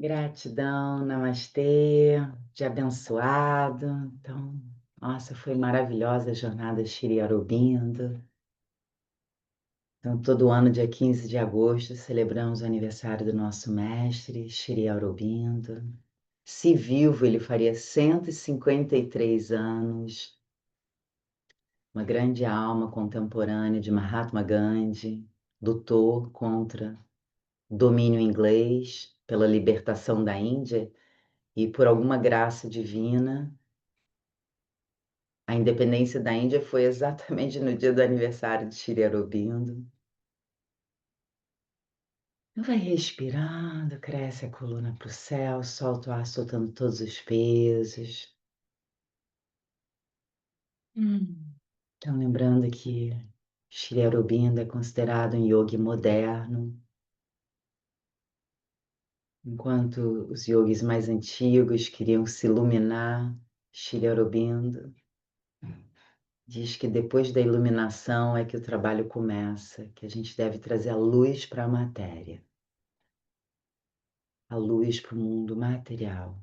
Gratidão, namastê, dia abençoado. Então, nossa, foi maravilhosa a jornada Shri Aurobindo. Então, todo ano, dia 15 de agosto, celebramos o aniversário do nosso mestre, Shri Aurobindo. Se vivo, ele faria 153 anos, uma grande alma contemporânea de Mahatma Gandhi, lutou contra o domínio inglês pela libertação da Índia. E por alguma graça divina, a independência da Índia foi exatamente no dia do aniversário de Shri Aurobindo. Vai respirando, cresce a coluna para o céu, solta o ar soltando todos os pesos. Então, lembrando que Shri Aurobindo é considerado um yogi moderno, enquanto os yogis mais antigos queriam se iluminar, Shri Aurobindo diz que depois da iluminação é que o trabalho começa, que a gente deve trazer a luz para a matéria, a luz para o mundo material,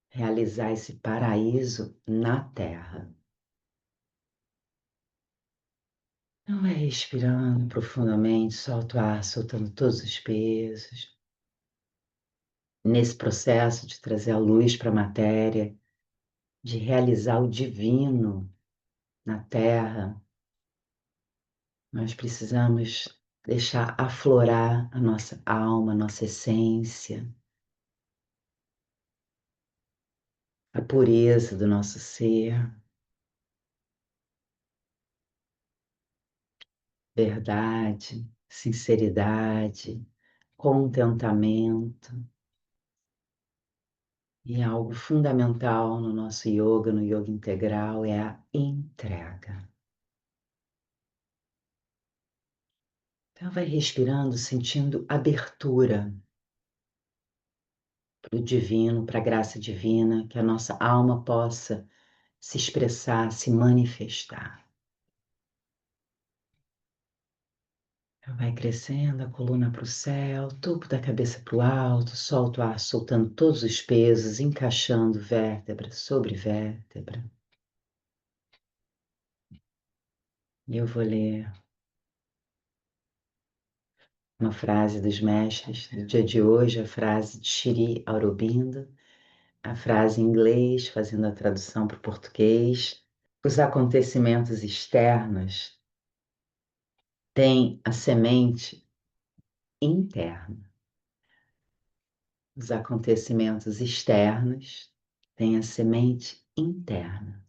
realizar esse paraíso na Terra. Então vai respirando profundamente, solta o ar, soltando todos os pesos. Nesse processo de trazer a luz para a matéria, de realizar o divino na Terra, nós precisamos deixar aflorar a nossa alma, a nossa essência, a pureza do nosso ser, verdade, sinceridade, contentamento. E algo fundamental no nosso yoga, no yoga integral, é a entrega. Então vai respirando, sentindo abertura para o divino, para a graça divina, que a nossa alma possa se expressar, se manifestar. Então vai crescendo a coluna para o céu, topo da cabeça para o alto, solta o ar, soltando todos os pesos, encaixando vértebra sobre vértebra. E eu vou ler uma frase dos mestres do dia de hoje, a frase de Shri Aurobindo, a frase em inglês, fazendo a tradução para o português. Os acontecimentos externos têm a semente interna. Os acontecimentos externos têm a semente interna.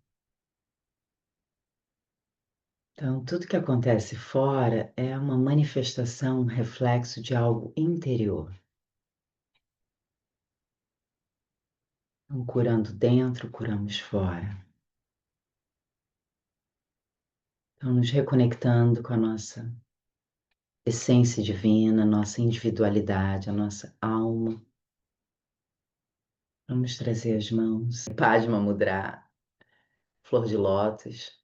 Então, tudo que acontece fora é uma manifestação, um reflexo de algo interior. Então, curando dentro, curamos fora. Então, nos reconectando com a nossa essência divina, a nossa individualidade, a nossa alma. Vamos trazer as mãos. Padma Mudra, flor de lótus,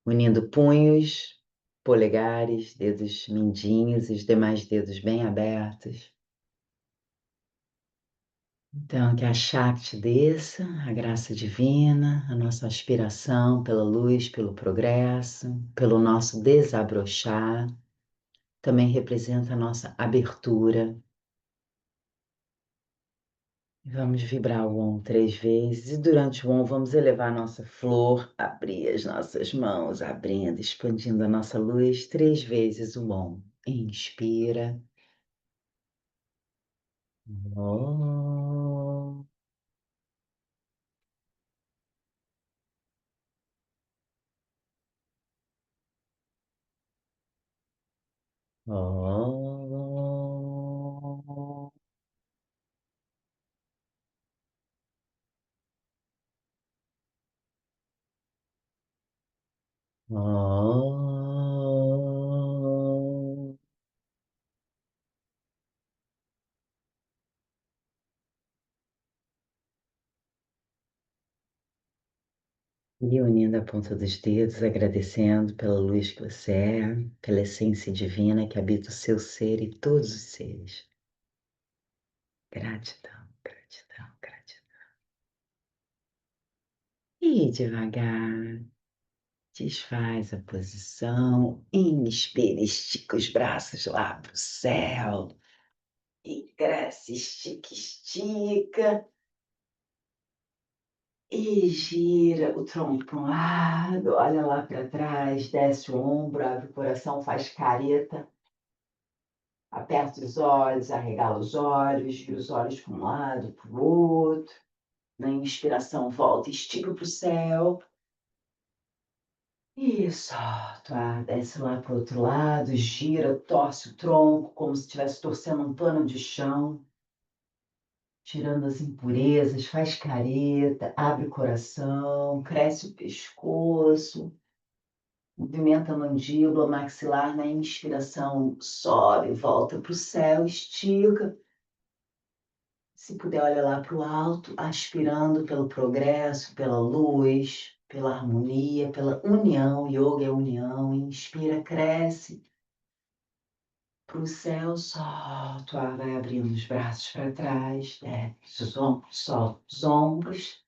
unindo punhos, polegares, dedos mindinhos e os demais dedos bem abertos. Então, que a Shakti desça, a graça divina, a nossa aspiração pela luz, pelo progresso, pelo nosso desabrochar, também representa a nossa abertura. Vamos vibrar o Om 3 vezes e durante o Om vamos elevar a nossa flor, abrir as nossas mãos, abrindo, expandindo a nossa luz 3 vezes o Om. Inspira. Om. Om. Om. E unindo a ponta dos dedos, agradecendo pela luz que você é, pela essência divina que habita o seu ser e todos os seres. Gratidão, gratidão, gratidão. E devagar, desfaz a posição, inspira, estica os braços lá para o céu, e cresce, estica, estica, e gira o tronco para um lado, olha lá para trás, desce o ombro, abre o coração, faz careta, aperta os olhos, arregala os olhos, gira os olhos para um lado, para o outro. Na inspiração, volta, estica para o céu. E solta, desce lá para o outro lado, gira, torce o tronco, como se estivesse torcendo um pano de chão, tirando as impurezas, faz careta, abre o coração, cresce o pescoço, movimenta a mandíbula, maxilar na inspiração, sobe, volta para o céu, estica. Se puder, olha lá para o alto, aspirando pelo progresso, pela luz, pela harmonia, pela união. Yoga é união. Inspira, cresce para o céu, solta o ar, vai abrindo os braços para trás, desce os ombros, solta os ombros.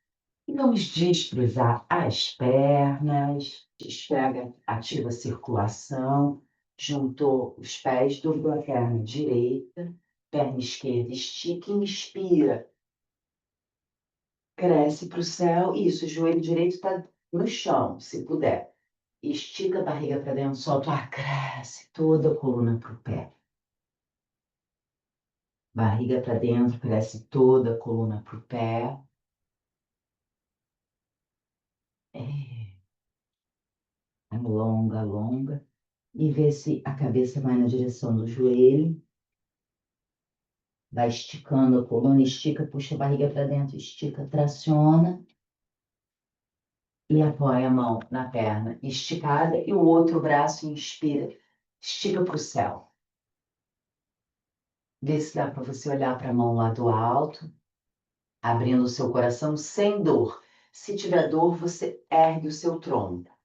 E vamos descruzar as pernas, despega, ativa a circulação, juntou os pés, dobrou a perna direita, perna esquerda, estica, inspira. Cresce para o céu, isso, o joelho direito está no chão, se puder. Estica a barriga para dentro, solta o ar, cresce toda a coluna para o pé. Barriga para dentro, cresce toda a coluna para o pé. É. Alonga, alonga. E vê se a cabeça vai na direção do joelho. Vai esticando a coluna, estica, puxa a barriga para dentro, estica, traciona. E apoia a mão na perna esticada e o outro braço inspira, estica para o céu. Vê se dá para você olhar para a mão lá do alto, abrindo o seu coração sem dor. Se tiver dor, você ergue o seu tronco.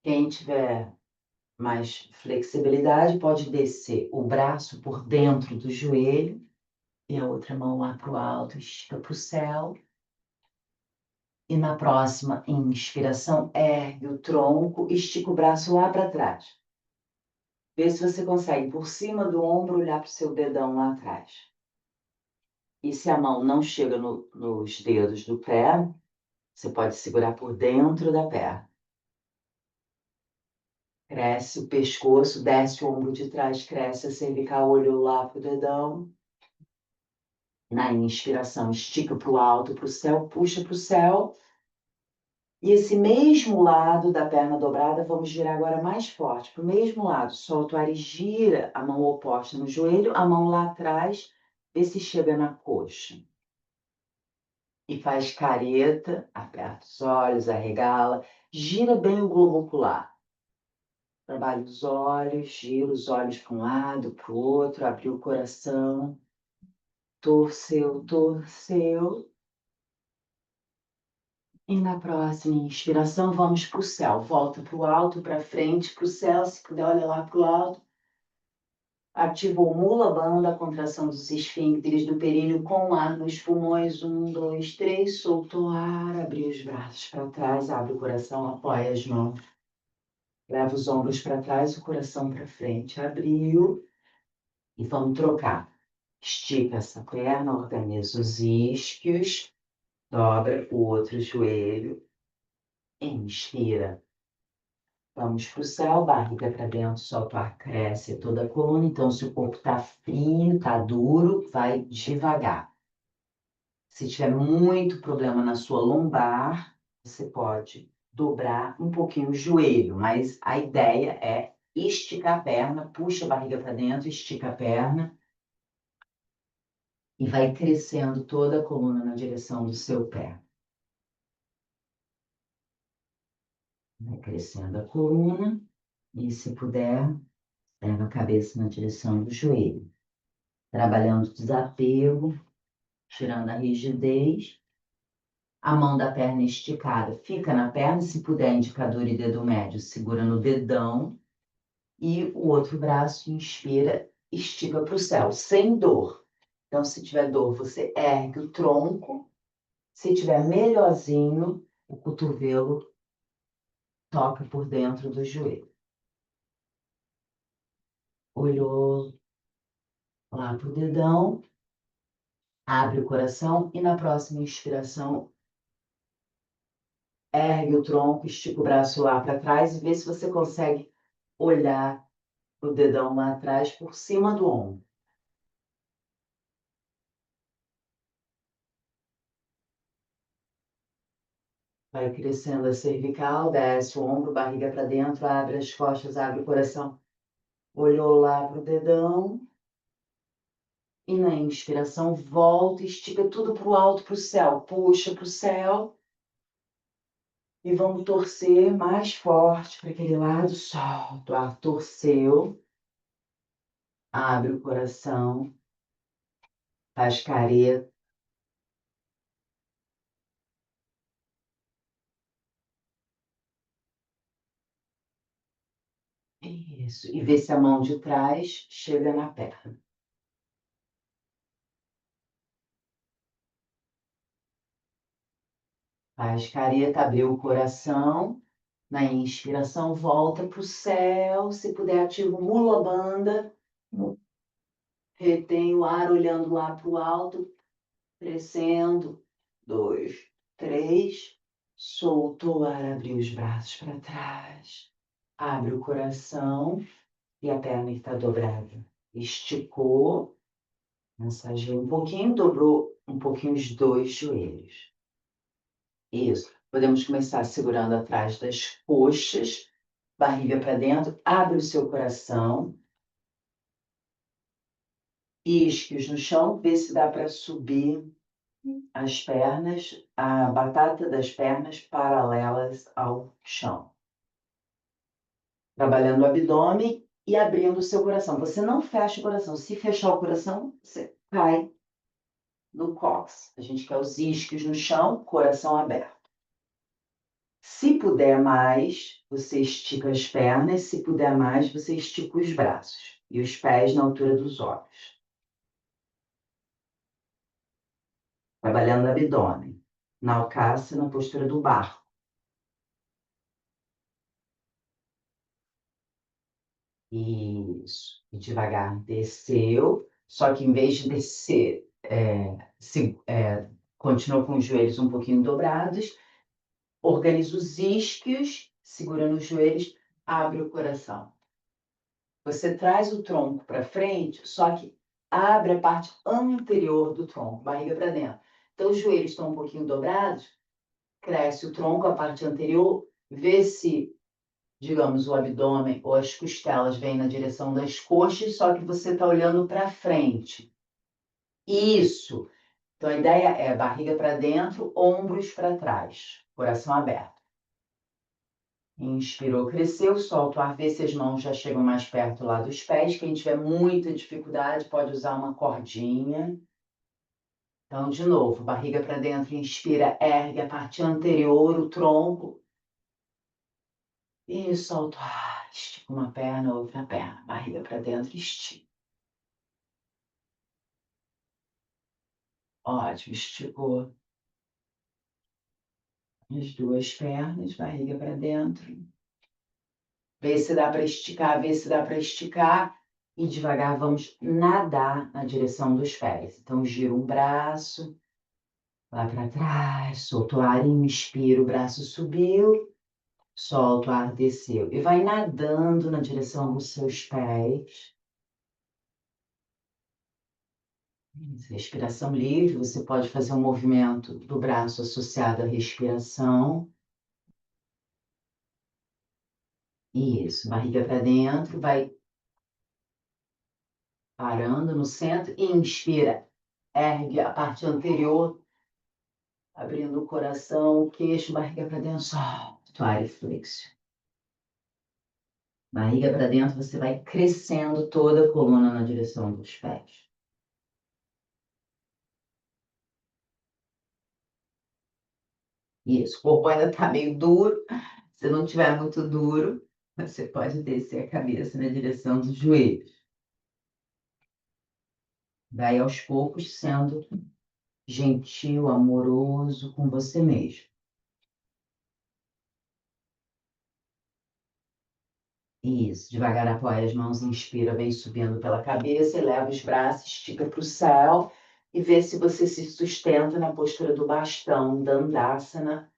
Quem tiver mais flexibilidade pode descer o braço por dentro do joelho e a outra mão lá para o alto, estica para o céu. E na próxima inspiração, ergue o tronco, estica o braço lá para trás. Vê se você consegue, por cima do ombro, olhar para o seu dedão lá atrás. E se a mão não chega nos dedos do pé, você pode segurar por dentro da perna. Cresce o pescoço, desce o ombro de trás, cresce a cervical, olhou lá para o dedão. Na inspiração, estica para o alto, para o céu, puxa para o céu. E esse mesmo lado da perna dobrada, vamos girar agora mais forte. Para o mesmo lado, solta o ar e gira a mão oposta no joelho, a mão lá atrás, vê se chega na coxa. E faz careta, aperta os olhos, arregala, gira bem o globo ocular. Trabalha os olhos, gira os olhos para um lado, para o outro, abriu o coração, torceu, torceu. E na próxima inspiração, vamos para o céu. Volta para o alto, para frente, para o céu. Se puder, olha lá para o alto. Ativou Mula Bandha, a contração dos esfíncteres do períneo com ar nos pulmões. 1, 2, 3. Soltou ar, abriu os braços para trás, abre o coração, apoia as mãos. Leva os ombros para trás, o coração para frente. Abriu. E vamos trocar. Estica essa perna, organiza os isquios. Dobra o outro joelho. Inspira. Vamos para o céu, barriga para dentro, solta o ar, cresce toda a coluna. Então, se o corpo está frio, está duro, vai devagar. Se tiver muito problema na sua lombar, você pode dobrar um pouquinho o joelho, mas a ideia é esticar a perna, puxa a barriga para dentro, estica a perna e vai crescendo toda a coluna na direção do seu pé. Vai crescendo a coluna e, se puder, leva a cabeça na direção do joelho. Trabalhando o desapego, tirando a rigidez. A mão da perna esticada fica na perna, se puder, indicador e dedo médio, segura no dedão. E o outro braço inspira, estica para o céu, sem dor. Então, se tiver dor, você ergue o tronco. Se tiver melhorzinho, o cotovelo toca por dentro do joelho. Olhou lá pro dedão, abre o coração e na próxima inspiração, ergue o tronco, estica o braço lá para trás e vê se você consegue olhar o dedão lá atrás por cima do ombro. Vai crescendo a cervical, desce o ombro, barriga para dentro, abre as costas, abre o coração. Olhou lá pro dedão. E na inspiração, volta, estica tudo para o alto, para o céu. Puxa para o céu. E vamos torcer mais forte para aquele lado. Solta o ar, torceu. Abre o coração. Faz careta. Isso. E vê se a mão de trás chega na perna. Faz careta, abriu o coração. Na inspiração, volta para o céu. Se puder, ativa o mula banda. Retém o ar olhando lá para o alto. Crescendo. 2, 3. Soltou o ar, abriu os braços para trás. Abre o coração e a perna está dobrada. Esticou, massageou um pouquinho, dobrou um pouquinho os dois joelhos. Isso. Podemos começar segurando atrás das coxas, barriga para dentro. Abre o seu coração. Isquios no chão, vê se dá para subir as pernas, a batata das pernas paralelas ao chão. Trabalhando o abdômen e abrindo o seu coração. Você não fecha o coração. Se fechar o coração, você cai no cóccix. A gente quer os isquios no chão, coração aberto. Se puder mais, você estica as pernas. Se puder mais, você estica os braços e os pés na altura dos olhos. Trabalhando o abdômen. Na alcácia, na postura do barco. Isso. E devagar desceu. Só que em vez de descer, continua com os joelhos um pouquinho dobrados. Organiza os isquios, segura nos joelhos, abre o coração. Você traz o tronco para frente, só que abre a parte anterior do tronco, barriga para dentro. Então, os joelhos estão um pouquinho dobrados, cresce o tronco, a parte anterior, vê se, digamos, o abdômen ou as costelas vêm na direção das coxas, só que você está olhando para frente. Isso. Então, a ideia é barriga para dentro, ombros para trás, coração aberto. Inspirou, cresceu, solta o ar, vê se as mãos já chegam mais perto lá dos pés. Quem tiver muita dificuldade pode usar uma cordinha. Então, de novo, barriga para dentro, inspira, ergue a parte anterior, o tronco. E solta o ar, estica uma perna, outra perna. Barriga para dentro, estica. Ótimo, esticou as duas pernas, barriga para dentro. Vê se dá para esticar, vê se dá para esticar. E devagar vamos nadar na direção dos pés. Então, gira um braço, lá para trás, solta o ar, inspira, o braço subiu, solta o ar, desceu. E vai nadando na direção dos seus pés. Respiração livre, você pode fazer um movimento do braço associado à respiração. Isso, barriga para dentro, vai parando no centro, inspira, ergue a parte anterior, abrindo o coração, o queixo, barriga para dentro, solta o ar e flexo. Barriga para dentro, você vai crescendo toda a coluna na direção dos pés. Isso, o corpo ainda está meio duro. Se não tiver muito duro, você pode descer a cabeça na direção dos joelhos. Vai aos poucos sendo gentil, amoroso com você mesmo. Isso, devagar apoia as mãos, inspira, vem subindo pela cabeça, eleva os braços, estica para o céu e vê se você se sustenta na postura do bastão, Dandasana.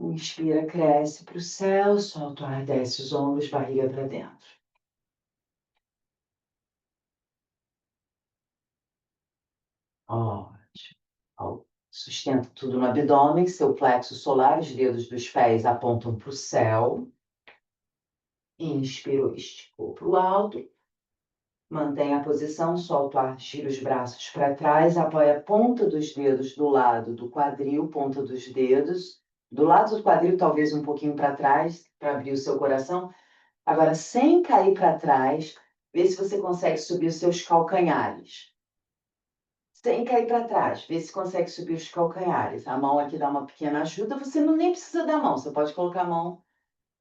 Inspira, cresce para o céu, solta o ar, desce os ombros, barriga para dentro. Ótimo. Sustenta tudo no abdômen, seu plexo solar, os dedos dos pés apontam para o céu. Inspirou, esticou para o alto. Mantém a posição, solta o ar, gira os braços para trás, apoia a ponta dos dedos do lado do quadril, ponta dos dedos. Do lado do quadril, talvez um pouquinho para trás, para abrir o seu coração. Agora, sem cair para trás, vê se você consegue subir os seus calcanhares. Sem cair para trás, vê se consegue subir os calcanhares. A mão aqui dá uma pequena ajuda, você não nem precisa da mão, você pode colocar a mão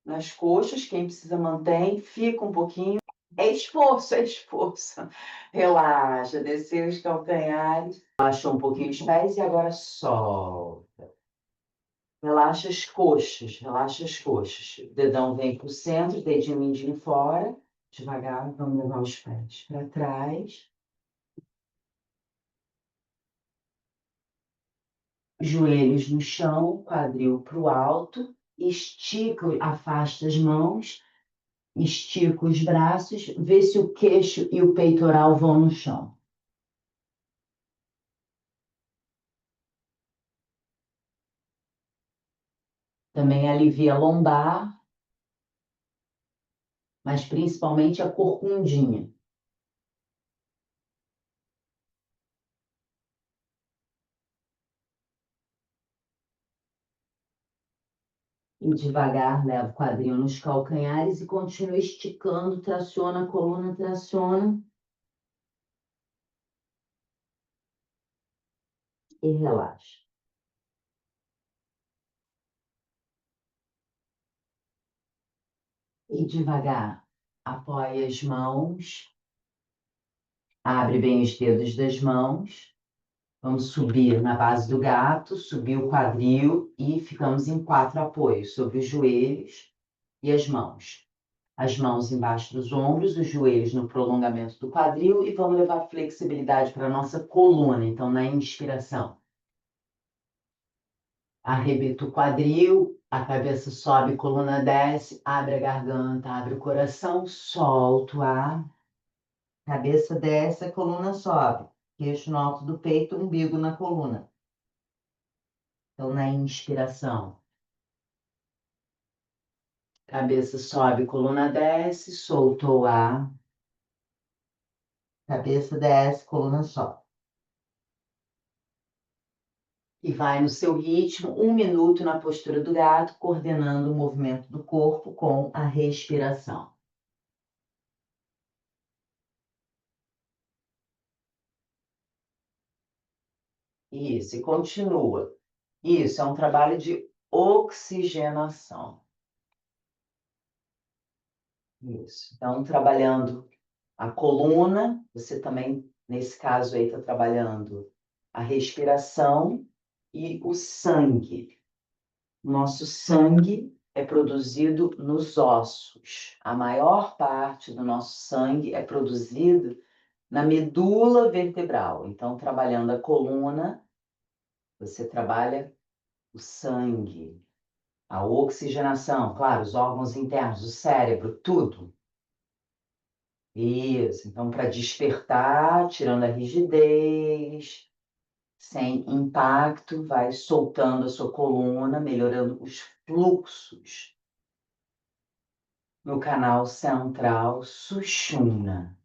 nas coxas, quem precisa mantém, fica um pouquinho. É esforço, é esforço. Relaxa, desceu os calcanhares, relaxa um pouquinho os pés e agora solta. Relaxa as coxas, relaxa as coxas. O dedão vem para o centro, dedinho mindinho fora. Devagar, vamos levar os pés para trás. Joelhos no chão, quadril para o alto. Estica, afasta as mãos. Estica os braços. Vê se o queixo e o peitoral vão no chão. Também alivia a lombar, mas principalmente a corcundinha. E devagar leva o quadril nos calcanhares e continua esticando, traciona a coluna, traciona e relaxa. E devagar apoia as mãos, abre bem os dedos das mãos. Vamos subir na base do gato, subir o quadril e ficamos em 4 apoios sobre os joelhos e as mãos. As mãos embaixo dos ombros, os joelhos no prolongamento do quadril e vamos levar flexibilidade para a nossa coluna. Então, na inspiração, arrebenta o quadril, a cabeça sobe, coluna desce, abre a garganta, abre o coração, solta o ar, cabeça desce, a coluna sobe, queixo no alto do peito, umbigo na coluna. Então, na inspiração, cabeça sobe, coluna desce, soltou o ar, cabeça desce, coluna sobe. E vai no seu ritmo, 1 minuto na postura do gato, coordenando o movimento do corpo com a respiração. Isso, e continua. Isso, é um trabalho de oxigenação. Isso. Então, trabalhando a coluna, você também, nesse caso aí, está trabalhando a respiração e o sangue. Nosso sangue é produzido nos ossos. A maior parte do nosso sangue é produzido na medula vertebral. Então, trabalhando a coluna, você trabalha o sangue, a oxigenação, claro, os órgãos internos, o cérebro, tudo. Isso. Então, para despertar, tirando a rigidez, sem impacto, vai soltando a sua coluna, melhorando os fluxos no canal central Sushumna.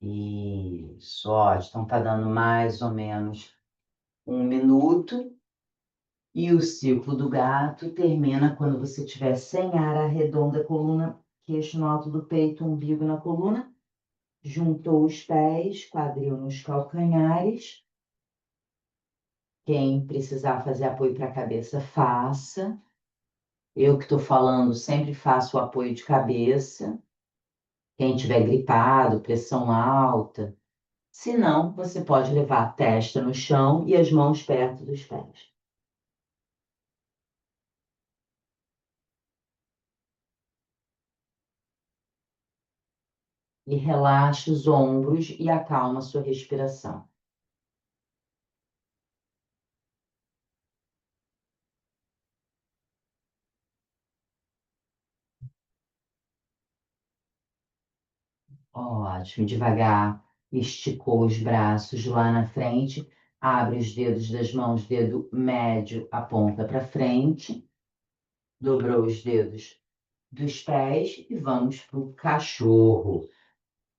Isso, ótimo. Então, tá dando mais ou menos 1 minuto. E o ciclo do gato termina quando você estiver sem ar, arredonda a coluna, queixo no alto do peito, umbigo na coluna. Juntou os pés, quadril nos calcanhares. Quem precisar fazer apoio para a cabeça, faça. Eu que estou falando, sempre faço o apoio de cabeça. Quem tiver gripado, pressão alta, Se não, você pode levar a testa no chão e as mãos perto dos pés. E relaxa os ombros e acalma a sua respiração. Ótimo, devagar. Esticou os braços lá na frente, abre os dedos das mãos, dedo médio aponta para frente, dobrou os dedos dos pés e vamos para o cachorro.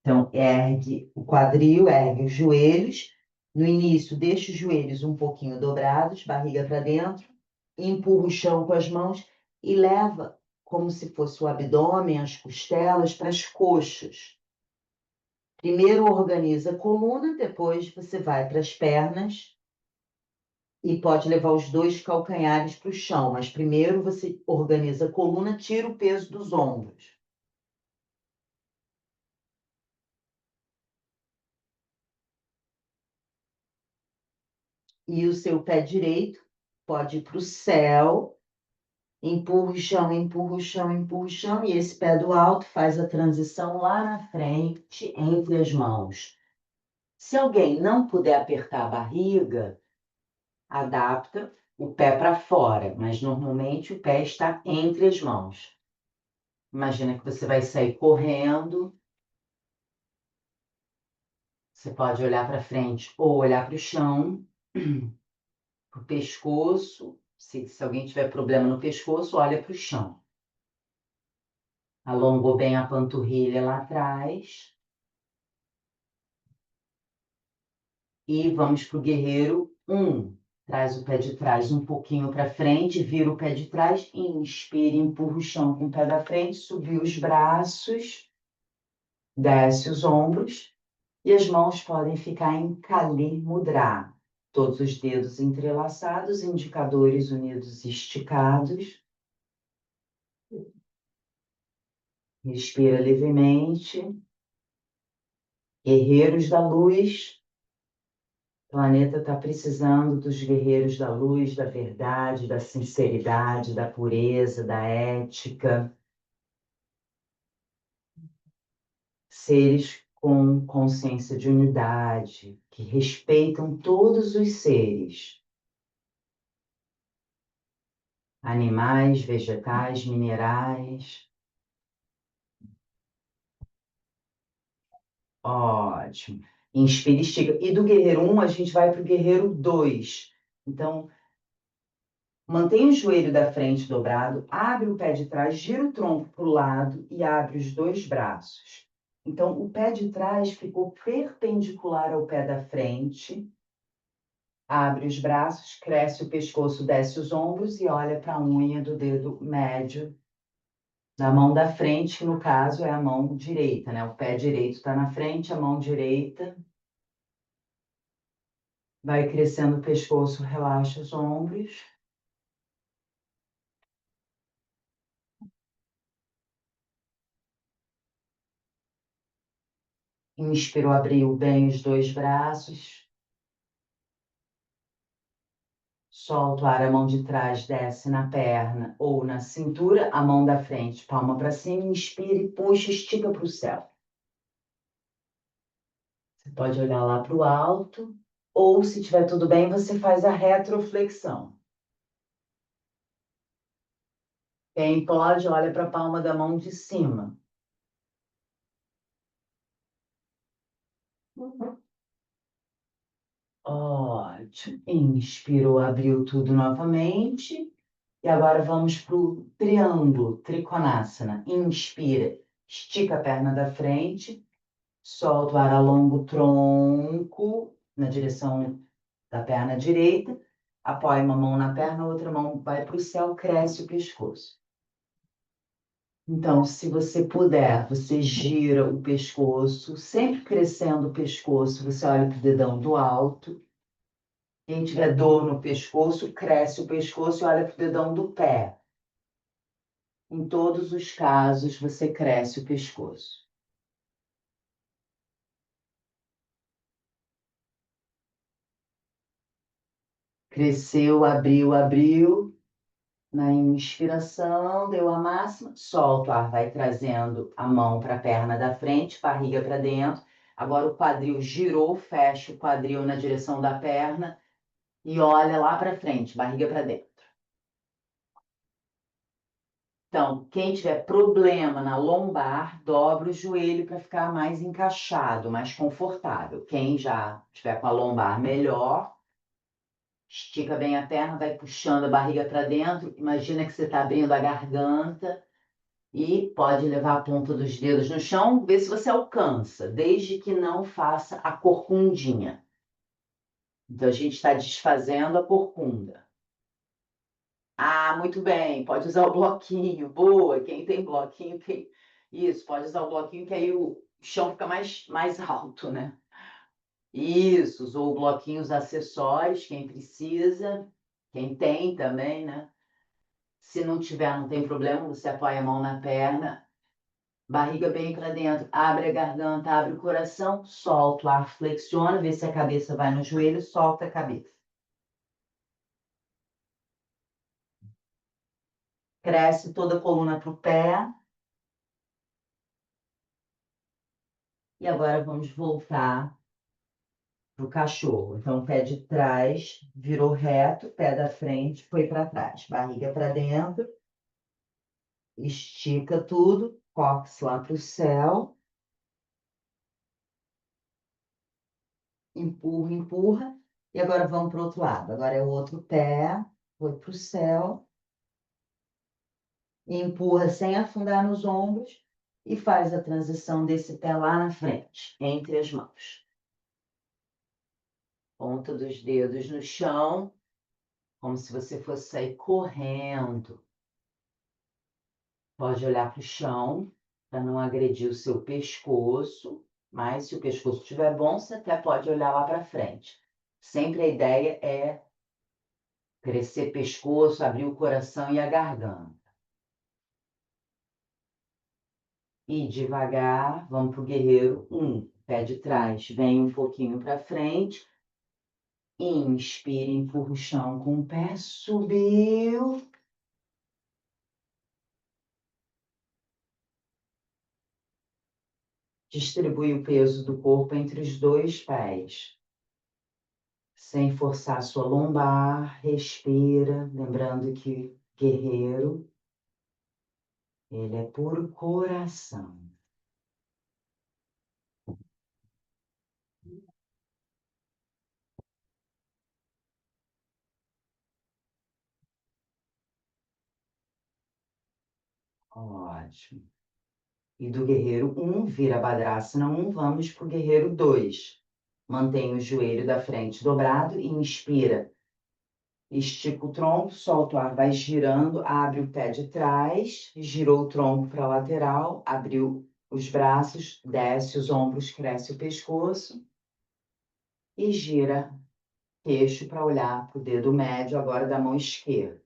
Então, ergue o quadril, ergue os joelhos. No início, deixa os joelhos um pouquinho dobrados, barriga para dentro, empurra o chão com as mãos e leva como se fosse o abdômen, as costelas para as coxas. Primeiro organiza a coluna, depois você vai para as pernas e pode levar os dois calcanhares para o chão, mas primeiro você organiza a coluna, tira o peso dos ombros. E o seu pé direito pode ir para o céu, empurra o chão, empurra o chão, empurra o chão, e esse pé do alto faz a transição lá na frente entre as mãos. Se alguém não puder apertar a barriga, adapta o pé para fora, mas normalmente o pé está entre as mãos. Imagina que você vai sair correndo, você pode olhar para frente ou olhar para o chão, para o pescoço. Se alguém tiver problema no pescoço, olha para o chão. Alongou bem a panturrilha lá atrás. E vamos para o guerreiro 1. Traz o pé de trás um pouquinho para frente, vira o pé de trás, inspira, empurra o chão com o pé da frente, subiu os braços, desce os ombros e as mãos podem ficar em Kali Mudra. Todos os dedos entrelaçados, indicadores unidos e esticados. Respira livremente. Guerreiros da luz. O planeta está precisando dos guerreiros da luz, da verdade, da sinceridade, da pureza, da ética. Seres com consciência de unidade, que respeitam todos os seres, animais, vegetais, minerais. Ótimo. Inspira e estica. E do guerreiro 1, a gente vai para o guerreiro 2. Então, mantém o joelho da frente dobrado, abre o pé de trás, gira o tronco para o lado e abre os dois braços. Então, o pé de trás ficou perpendicular ao pé da frente. Abre os braços, cresce o pescoço, desce os ombros e olha para a unha do dedo médio da mão da frente, que no caso é a mão direita, né? O pé direito está na frente, a mão direita. Vai crescendo o pescoço, relaxa os ombros. Inspirou, abriu bem os dois braços. Solta o ar, a mão de trás desce na perna ou na cintura, a mão da frente, palma para cima, inspira e puxa, estica para o céu. Você pode olhar lá para o alto, ou se estiver tudo bem, você faz a retroflexão. Quem pode, olha para a palma da mão de cima. Ótimo. Inspirou, abriu tudo novamente. E agora vamos para o triângulo, Trikonasana. Inspira, estica a perna da frente, solta o ar, alonga o tronco na direção da perna direita, apoia uma mão na perna, a outra mão vai para o céu, cresce o pescoço. Então, se você puder, você gira o pescoço, sempre crescendo o pescoço, você olha para o dedão do alto. Quem tiver dor no pescoço, cresce o pescoço e olha para o dedão do pé. Em todos os casos, você cresce o pescoço. Cresceu, abriu, abriu. Na inspiração, deu a máxima, solta o ar, vai trazendo a mão para a perna da frente, barriga para dentro. Agora o quadril girou, fecha o quadril na direção da perna e olha lá para frente, barriga para dentro. Então, quem tiver problema na lombar, dobra o joelho para ficar mais encaixado, mais confortável. Quem já tiver com a lombar melhor, estica bem a perna, vai puxando a barriga para dentro. Imagina que você está abrindo a garganta e pode levar a ponta dos dedos no chão, ver se você alcança, desde que não faça a corcundinha. Então, a gente está desfazendo a corcunda. Ah, muito bem, pode usar o bloquinho. Boa, quem tem bloquinho, quem... Isso, pode usar o bloquinho, que aí o chão fica mais alto, né? Isso, usou bloquinhos acessórios, quem precisa, quem tem também, né? Se não tiver, não tem problema, você apoia a mão na perna, barriga bem para dentro, abre a garganta, abre o coração, solta o ar, flexiona, vê se a cabeça vai no joelho, solta a cabeça. Cresce toda a coluna para o pé. E agora vamos voltar para o cachorro. Então, o pé de trás virou reto, pé da frente foi para trás. Barriga para dentro, estica tudo, cóccix lá para o céu. Empurra, empurra. E agora vamos para o outro lado. Agora é o outro pé, foi para o céu. Empurra sem afundar nos ombros e faz a transição desse pé lá na frente, entre as mãos. Ponta dos dedos no chão, como se você fosse sair correndo. Pode olhar para o chão para não agredir o seu pescoço, mas se o pescoço estiver bom, você até pode olhar lá para frente. Sempre a ideia é crescer pescoço, abrir o coração e a garganta. E devagar, vamos para o guerreiro 1. Pé de trás, vem um pouquinho para frente. Inspire, empurra o chão com o pé, subiu. Distribui o peso do corpo entre os dois pés. Sem forçar a sua lombar, respira, lembrando que guerreiro, ele é puro coração. Ótimo. E do guerreiro 1, vira Badrasana 1, vamos para o guerreiro 2. Mantém o joelho da frente dobrado e inspira. Estica o tronco, solta o ar, vai girando, abre o pé de trás, girou o tronco para a lateral, abriu os braços, desce os ombros, cresce o pescoço e gira queixo para olhar para o dedo médio agora da mão esquerda.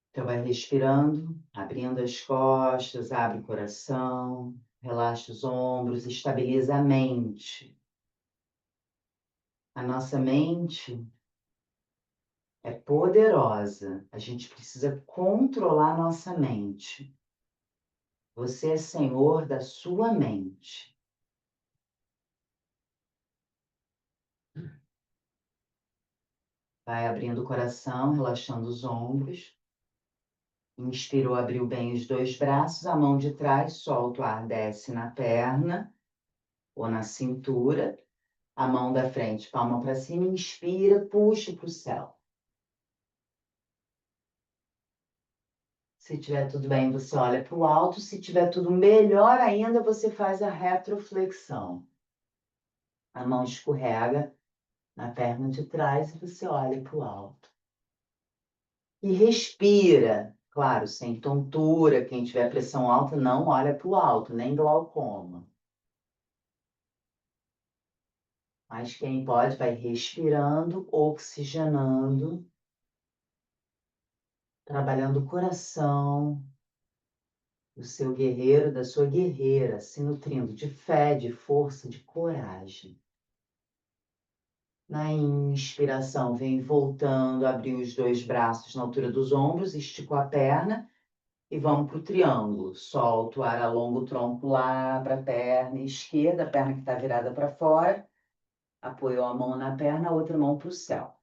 Então vai respirando, abrindo as costas, abre o coração, relaxa os ombros, estabiliza a mente. A nossa mente é poderosa. A gente precisa controlar a nossa mente. Você é senhor da sua mente. Vai abrindo o coração, relaxando os ombros. Inspirou, abriu bem os dois braços, a mão de trás, solta o ar, desce na perna ou na cintura. A mão da frente, palma para cima, inspira, puxa para o céu. Se tiver tudo bem, você olha para o alto. Se tiver tudo melhor ainda, você faz a retroflexão. A mão escorrega na perna de trás e você olha para o alto. E respira. Claro, sem tontura. Quem tiver pressão alta, não olha para o alto, nem glaucoma. Mas quem pode, vai respirando, oxigenando, trabalhando o coração, do seu guerreiro, da sua guerreira, se nutrindo de fé, de força, de coragem. Na inspiração, vem voltando, abriu os dois braços na altura dos ombros, esticou a perna e vamos para o triângulo. Solta o ar, alonga o tronco lá para a perna esquerda, a perna que está virada para fora. Apoiou a mão na perna, a outra mão para o céu.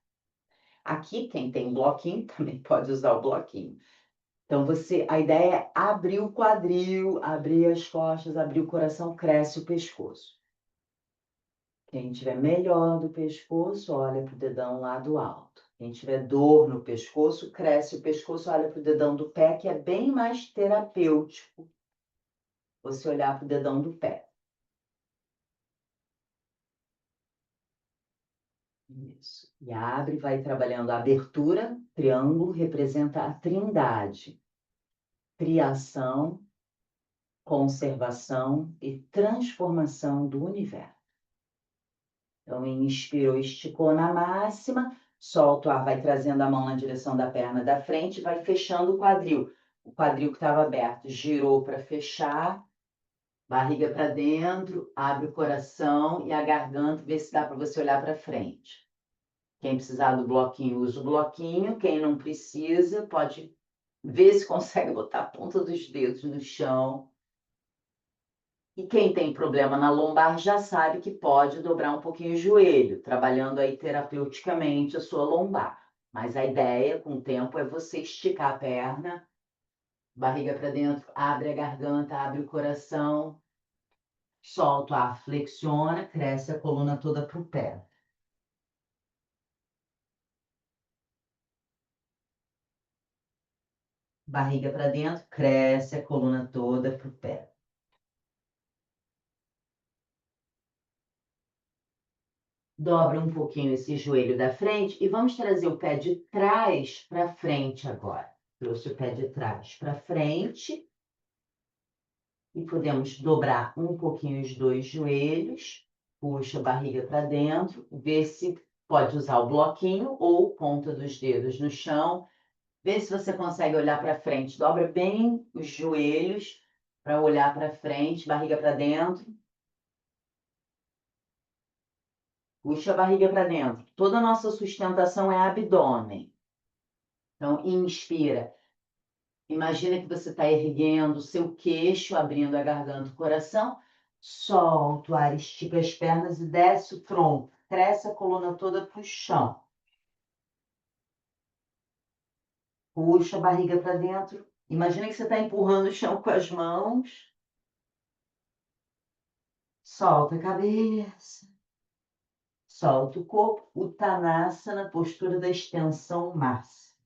Aqui, quem tem bloquinho, também pode usar o bloquinho. Então, a ideia é abrir o quadril, abrir as costas, abrir o coração, cresce o pescoço. Quem tiver melhor do pescoço, olha para o dedão lá do alto. Quem tiver dor no pescoço, cresce o pescoço, olha para o dedão do pé, que é bem mais terapêutico você olhar para o dedão do pé. Isso. E abre, vai trabalhando a abertura. Triângulo representa a trindade. Criação, conservação e transformação do universo. Então, inspirou, esticou na máxima, solta o ar, vai trazendo a mão na direção da perna da frente, vai fechando o quadril. O quadril que estava aberto girou para fechar, barriga para dentro, abre o coração e a garganta, vê se dá para você olhar para frente. Quem precisar do bloquinho, usa o bloquinho. Quem não precisa, pode ver se consegue botar a ponta dos dedos no chão. E quem tem problema na lombar já sabe que pode dobrar um pouquinho o joelho, trabalhando aí terapeuticamente a sua lombar. Mas a ideia, com o tempo, é você esticar a perna, barriga para dentro, abre a garganta, abre o coração, solta o ar, flexiona, cresce a coluna toda para o pé. Barriga para dentro, cresce a coluna toda para o pé. Dobra um pouquinho esse joelho da frente e vamos trazer o pé de trás para frente agora. Trouxe o pé de trás para frente e podemos dobrar um pouquinho os dois joelhos, puxa a barriga para dentro, vê se pode usar o bloquinho ou ponta dos dedos no chão, vê se você consegue olhar para frente, dobra bem os joelhos para olhar para frente, barriga para dentro. Puxa a barriga para dentro. Toda a nossa sustentação é abdômen. Então, inspira. Imagina que você está erguendo o seu queixo, abrindo a garganta, o coração. Solta o ar, estica as pernas e desce o tronco. Cresce a coluna toda para o chão. Puxa a barriga para dentro. Imagina que você está empurrando o chão com as mãos. Solta a cabeça. Solta o corpo. Uttanasana, postura da extensão máxima.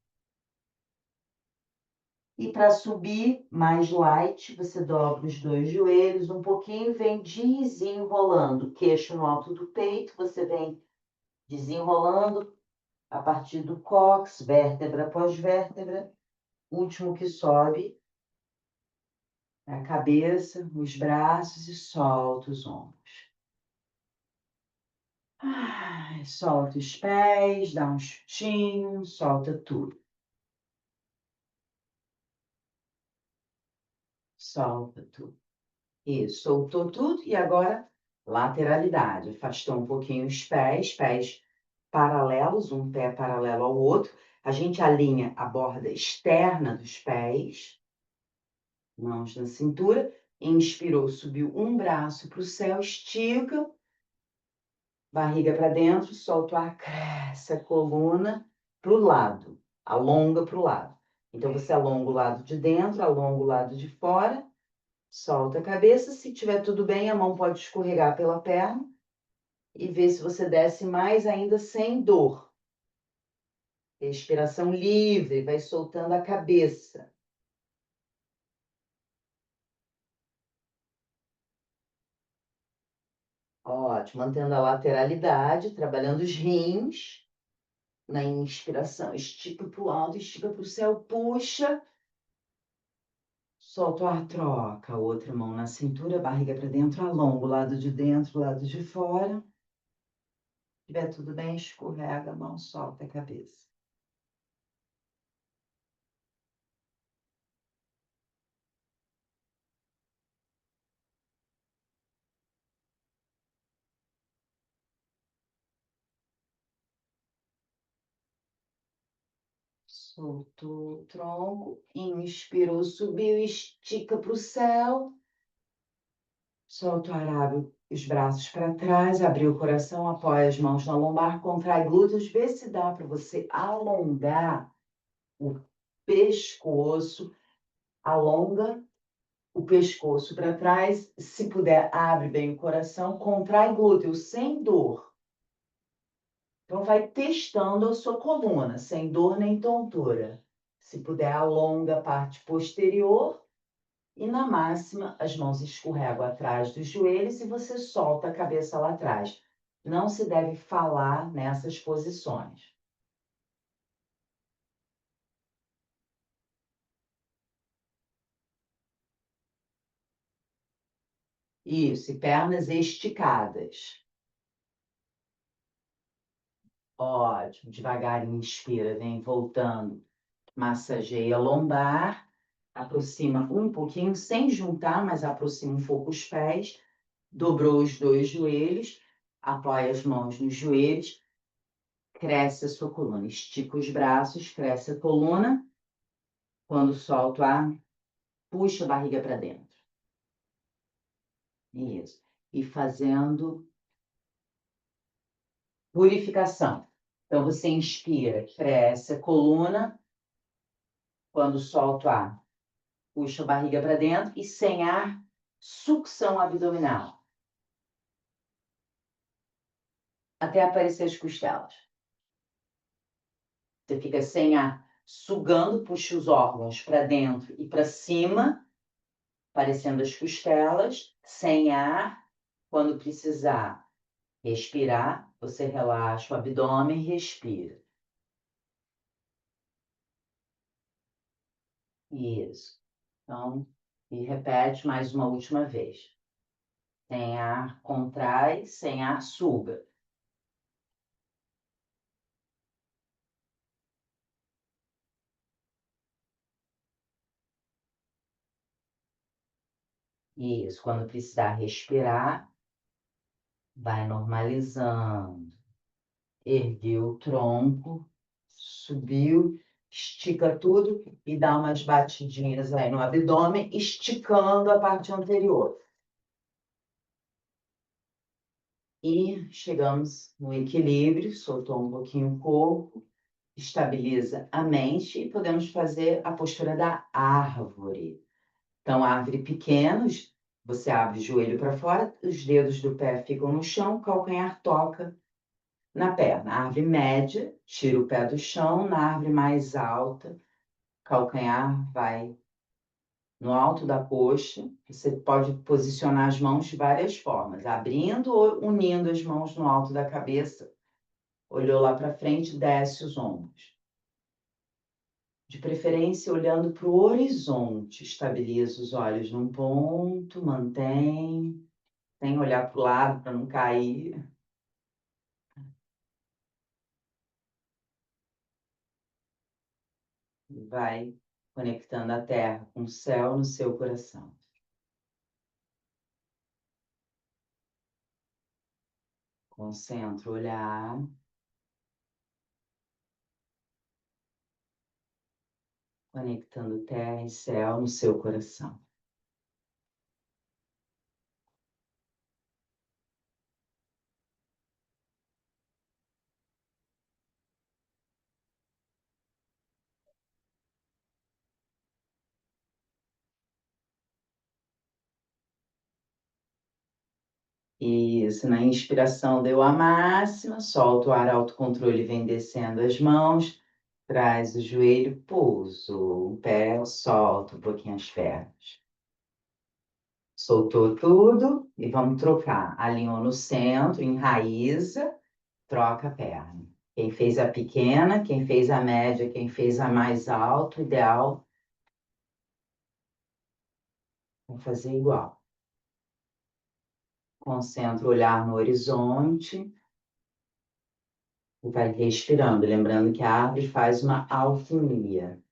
E para subir mais light, você dobra os dois joelhos um pouquinho, vem desenrolando, queixo no alto do peito, você vem desenrolando a partir do cóccix, vértebra após vértebra. Último que sobe é a cabeça, os braços e solta os ombros. Solta os pés, dá um chutinho, solta tudo. Solta tudo. Isso, soltou tudo e agora lateralidade. Afastou um pouquinho os pés, pés paralelos, um pé paralelo ao outro. A gente alinha a borda externa dos pés, mãos na cintura. Inspirou, subiu um braço para o céu, estica, barriga para dentro, solta o ar, cresce a coluna para o lado, alonga para o lado. Então, você alonga o lado de dentro, alonga o lado de fora. Solta a cabeça, se tiver tudo bem, a mão pode escorregar pela perna e ver se você desce mais ainda sem dor. Respiração livre, vai soltando a cabeça. Ótimo, mantendo a lateralidade, trabalhando os rins. Na inspiração, estica para o alto, estica para o céu, puxa. Solta o ar, troca. Outra mão na cintura, barriga para dentro, alonga o lado de dentro, o lado de fora. Se tiver tudo bem, escorrega a mão, solta a cabeça. Soltou o tronco, inspirou, subiu, estica para o céu. Solta o ar, abre os braços para trás, abriu o coração, apoia as mãos na lombar, contrai glúteos, vê se dá para você alongar o pescoço, alonga o pescoço para trás, se puder, abre bem o coração, contrai glúteo sem dor. Então, vai testando a sua coluna, sem dor nem tontura. Se puder, alonga a parte posterior e, na máxima, as mãos escorregam atrás dos joelhos e você solta a cabeça lá atrás. Não se deve falar nessas posições. Isso, e pernas esticadas. Ótimo, devagarinho, inspira, vem voltando. Massageia a lombar, aproxima um pouquinho, sem juntar, mas aproxima um pouco os pés. Dobrou os dois joelhos, apoia as mãos nos joelhos, cresce a sua coluna. Estica os braços, cresce a coluna. Quando solta o ar, puxa a barriga para dentro. Isso. E fazendo purificação. Então, você inspira, cresce a coluna. Quando solta o ar, puxa a barriga para dentro e sem ar, sucção abdominal. Até aparecer as costelas. Você fica sem ar, sugando, puxa os órgãos para dentro e para cima, aparecendo as costelas, sem ar. Quando precisar respirar, você relaxa o abdômen e respira. Isso. Então, e repete mais uma última vez. Sem ar, contrai, sem ar, suga. Isso. Quando precisar respirar, vai normalizando. Ergueu o tronco, subiu, estica tudo e dá umas batidinhas aí no abdômen, esticando a parte anterior. E chegamos no equilíbrio, soltou um pouquinho o corpo, estabiliza a mente e podemos fazer a postura da árvore. Então, árvore pequenos, você abre o joelho para fora, os dedos do pé ficam no chão, o calcanhar toca na perna. Árvore média, tira o pé do chão. Na árvore mais alta, calcanhar vai no alto da coxa. Você pode posicionar as mãos de várias formas, abrindo ou unindo as mãos no alto da cabeça. Olhou lá para frente, desce os ombros. De preferência, olhando para o horizonte. Estabiliza os olhos num ponto, mantém, sem olhar para o lado para não cair. Vai conectando a terra com o céu no seu coração. Concentra o olhar. Conectando terra e céu no seu coração. Isso, na inspiração deu a máxima, solta o ar, autocontrole, vem descendo as mãos, traz o joelho, pouso o pé, solta um pouquinho as pernas. Soltou tudo e vamos trocar. Alinhou no centro, enraiza, troca a perna. Quem fez a pequena, quem fez a média, quem fez a mais alta, ideal, vamos fazer igual. Concentra o olhar no horizonte e vai respirando, lembrando que a árvore faz uma alquimia.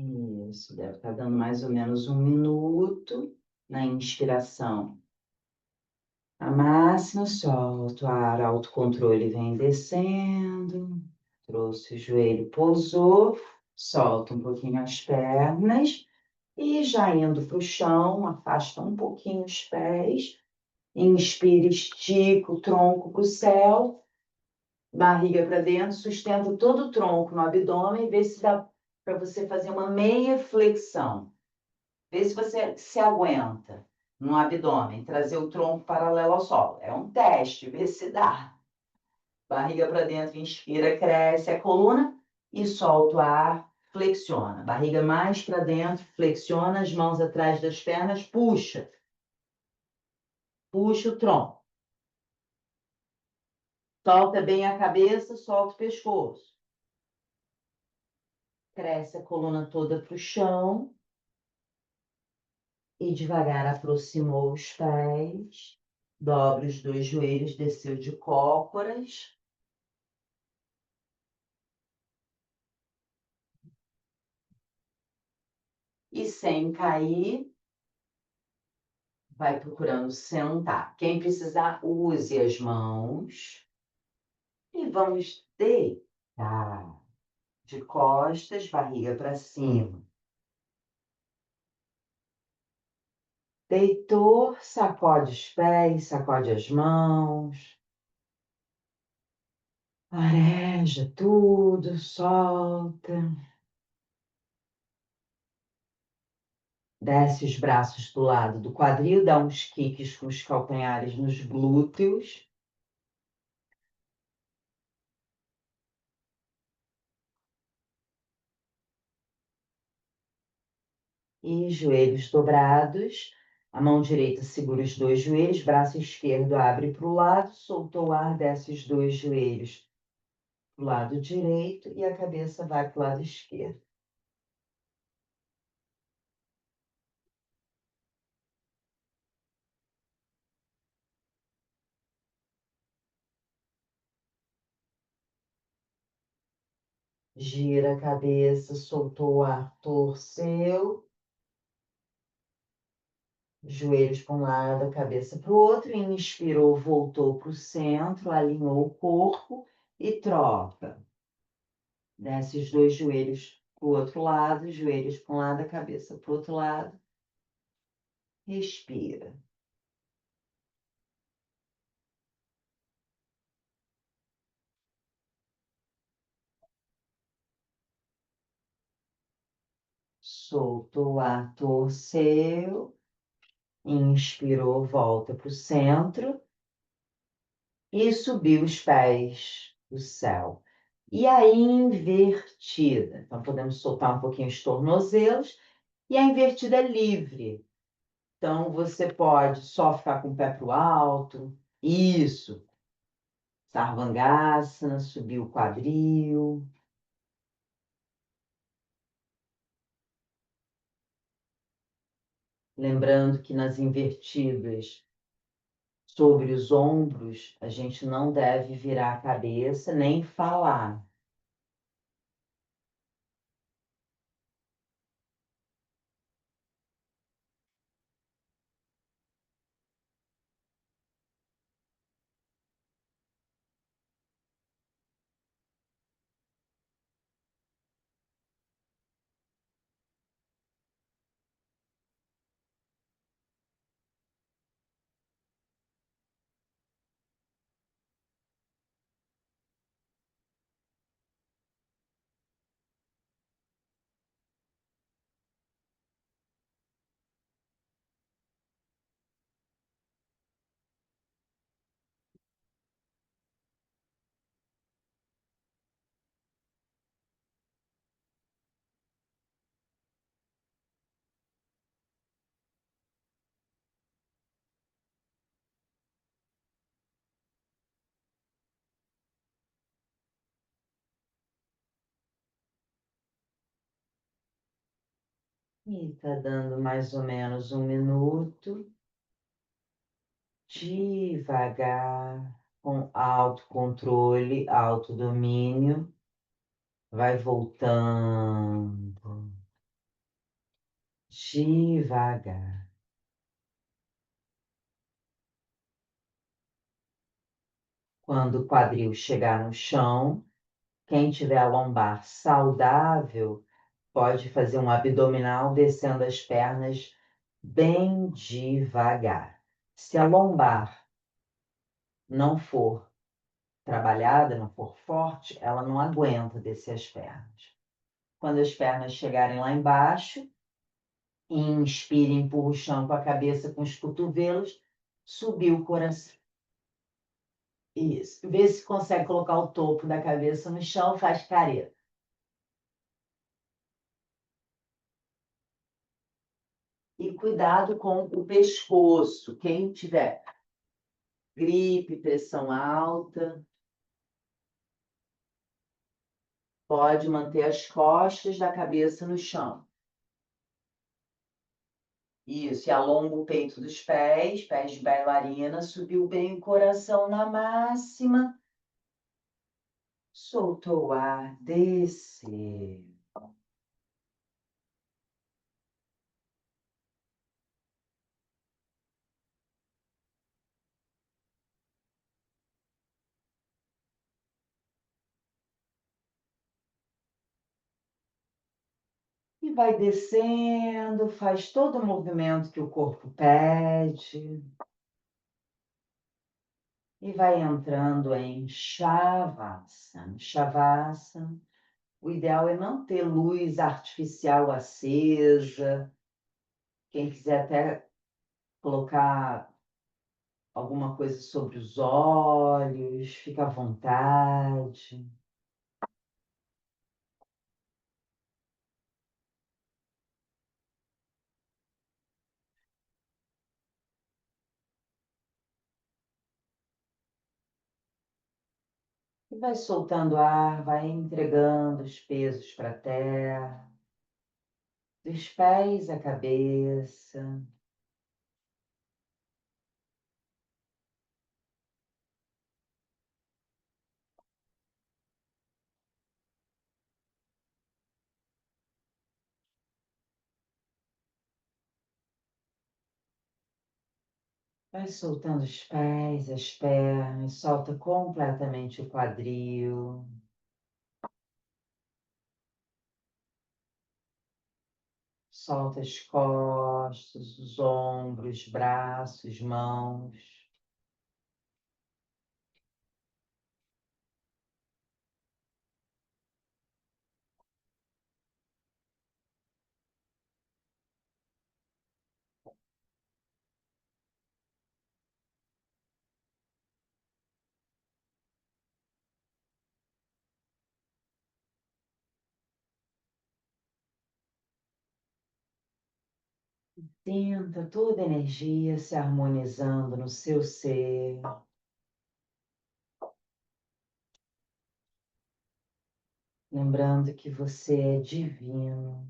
Isso, deve estar dando mais ou menos 1 minuto na inspiração. A máxima, solta o ar, autocontrole vem descendo. Trouxe o joelho, pousou, solta um pouquinho as pernas e já indo para o chão, afasta um pouquinho os pés. Inspira, estica o tronco para o céu, barriga para dentro, sustenta todo o tronco no abdômen e vê se dá para você fazer uma meia flexão. Vê se você se aguenta no abdômen, trazer o tronco paralelo ao solo. É um teste, vê se dá. Barriga para dentro, inspira, cresce a coluna e solta o ar, flexiona. Barriga mais para dentro, flexiona as mãos atrás das pernas, puxa. Puxa o tronco. Solta bem a cabeça, solta o pescoço. Cresce a coluna toda para o chão. E devagar aproximou os pés. Dobra os dois joelhos, desceu de cócoras. E sem cair, vai procurando sentar. Quem precisar, use as mãos. E vamos deitar de costas, barriga para cima. Deitou, sacode os pés, sacode as mãos. Areja tudo, solta. Desce os braços do lado do quadril, dá uns kicks com os calcanhares nos glúteos. E joelhos dobrados. A mão direita segura os dois joelhos, braço esquerdo abre para o lado, soltou o ar, desce os dois joelhos para o lado direito e a cabeça vai para o lado esquerdo. Gira a cabeça, soltou o ar, torceu. Joelhos para um lado, a cabeça para o outro. Inspirou, voltou para o centro, alinhou o corpo e troca. Desce os dois joelhos para o outro lado, joelhos para um lado, a cabeça para o outro lado. Respira. Soltou o ar, torceu. Inspirou, volta para o centro. E subiu os pés do céu. E a invertida. Então, podemos soltar um pouquinho os tornozelos. E a invertida é livre. Então, você pode só ficar com o pé para o alto. Isso. Sarvangasana, subir o quadril. Lembrando que nas invertidas, sobre os ombros, a gente não deve virar a cabeça nem falar. E tá dando mais ou menos 1 minuto. Devagar, com autocontrole, autodomínio, vai voltando. devagar. Quando o quadril chegar no chão, quem tiver a lombar saudável pode fazer um abdominal descendo as pernas bem devagar. Se a lombar não for trabalhada, não for forte, ela não aguenta descer as pernas. Quando as pernas chegarem lá embaixo, inspire, empurra o chão com a cabeça, com os cotovelos, subiu o coração. Isso. Vê se consegue colocar o topo da cabeça no chão, faz careta. E cuidado com o pescoço. Quem tiver gripe, pressão alta, pode manter as costas da cabeça no chão. Isso, e alonga o peito dos pés, pés de bailarina, subiu bem o coração na máxima, soltou o ar, desceu. E vai descendo, faz todo o movimento que o corpo pede. E vai entrando em Shavasana. Shavasana, o ideal é não ter luz artificial acesa. Quem quiser até colocar alguma coisa sobre os olhos, fica à vontade. E vai soltando ar, vai entregando os pesos para a terra, dos pés à cabeça. Vai soltando os pés, as pernas, solta completamente o quadril. Solta as costas, os ombros, braços, mãos. Sinta toda a energia se harmonizando no seu ser. Lembrando que você é divino.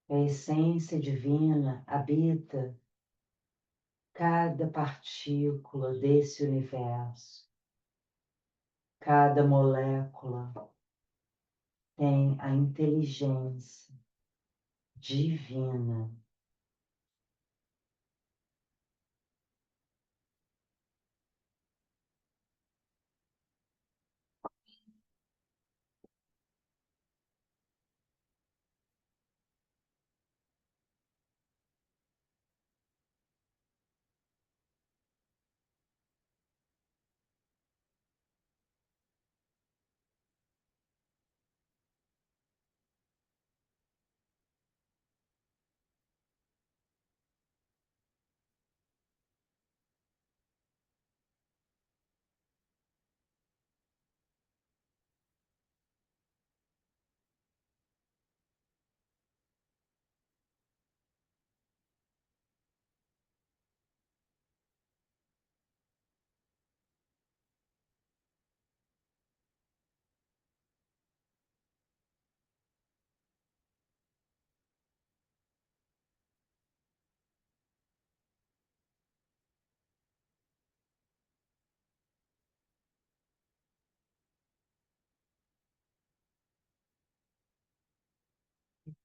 A essência divina habita cada partícula desse universo. Cada molécula tem a inteligência divina.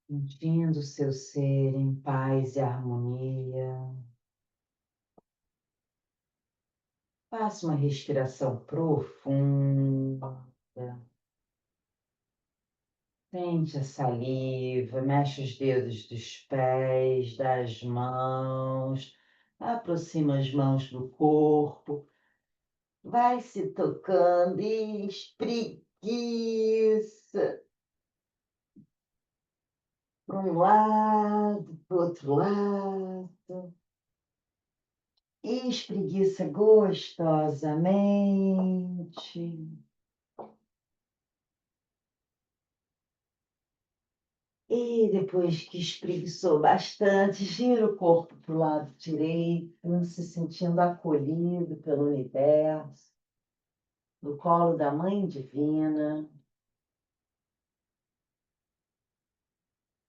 Sentindo o seu ser em paz e harmonia. Faça uma respiração profunda. Sente a saliva, mexe os dedos dos pés, das mãos, aproxima as mãos do corpo, vai se tocando e espreguiça para um lado, para o outro lado, espreguiça gostosamente. E depois que espreguiçou bastante, gira o corpo para o lado direito, se sentindo acolhido pelo universo, no colo da Mãe Divina.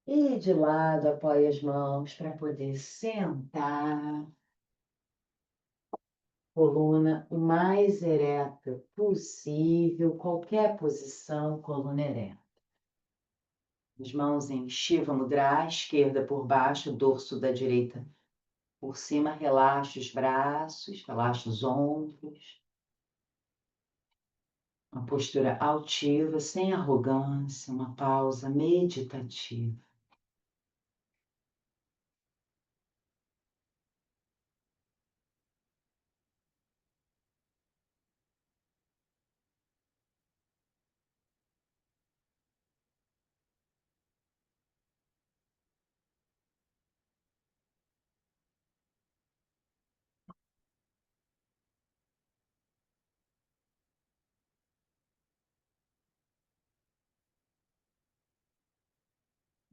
E de lado, apoia as mãos para poder sentar, coluna o mais ereta possível, qualquer posição, coluna ereta. As mãos em Shiva Mudra, esquerda por baixo, dorso da direita por cima, relaxa os braços, relaxa os ombros. Uma postura altiva, sem arrogância, uma pausa meditativa.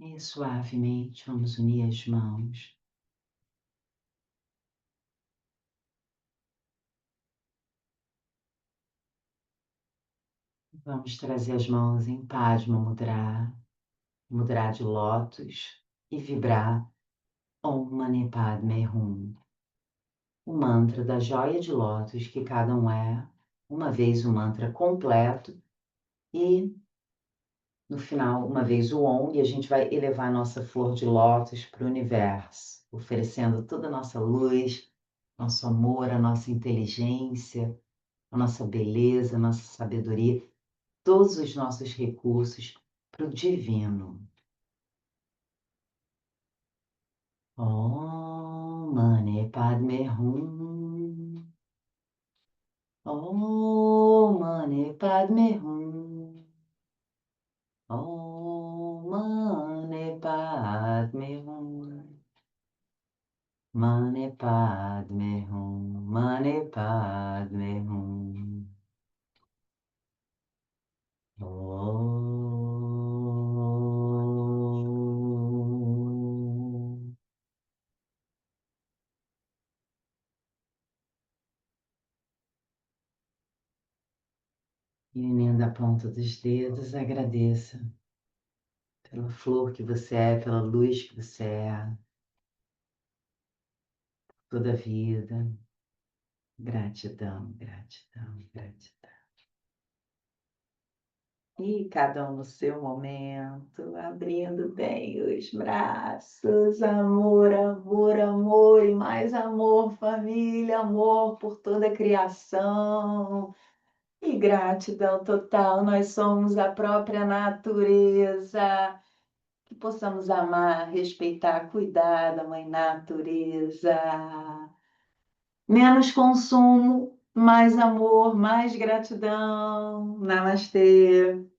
E suavemente vamos unir as mãos. Vamos trazer as mãos em Padma Mudra, Mudra de Lótus, e vibrar Om Mani Padme Hum, o mantra da joia de lótus, que cada um é, uma vez o mantra completo, e no final, uma vez o Om, e a gente vai elevar a nossa flor de lótus para o universo, oferecendo toda a nossa luz, nosso amor, a nossa inteligência, a nossa beleza, a nossa sabedoria, todos os nossos recursos para o divino. Om Mani Padme Hum. Om Mani Padme Hum. Om Mani Padme Hum. Mani Padme Hum. Mani Padme Hum. Om. E unindo a ponta dos dedos, agradeça pela flor que você é, pela luz que você é, toda a vida. Gratidão, gratidão, gratidão. E cada um no seu momento, abrindo bem os braços, amor, amor, amor, e mais amor, família, amor por toda a criação. E gratidão total, nós somos a própria natureza. Que possamos amar, respeitar, cuidar da mãe natureza. Menos consumo, mais amor, mais gratidão. Namastê.